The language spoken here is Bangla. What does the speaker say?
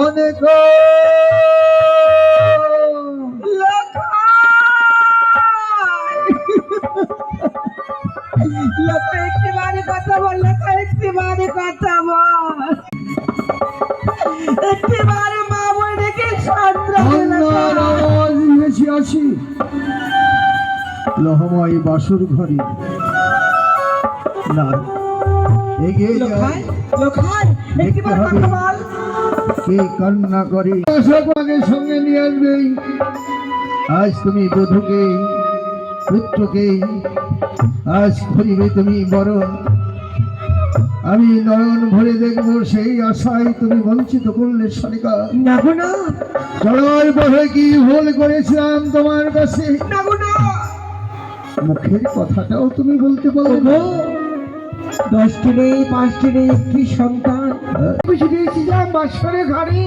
অনেক একটিবারে কথা বল, একটিবারে কথা বল, একটিবারে মা বোনকে কান্নার আওয়াজ ভেসে আসি লহময় বাসুর ঘরে। না, এগিয়ে যাই, দেখতে হবে কে কান্না করে। আগে সঙ্গে নিয়ে আসবে। আজ তুমি বধূকে পুত্রকে, আজ করিবে তুমি বরণ। আমি নয়ন ভরে দেখবো, সেই আশায় তুমি বঞ্চিত করলে সরকার। চলার পথে কি ভুল করেছিলাম তোমার কাছে, মুখের কথাটাও তুমি বলতে পারো না। 10টি নেই, 5টি নেই, একটি সন্তান বুঝে দিয়েছি যা বাসরে ঘরে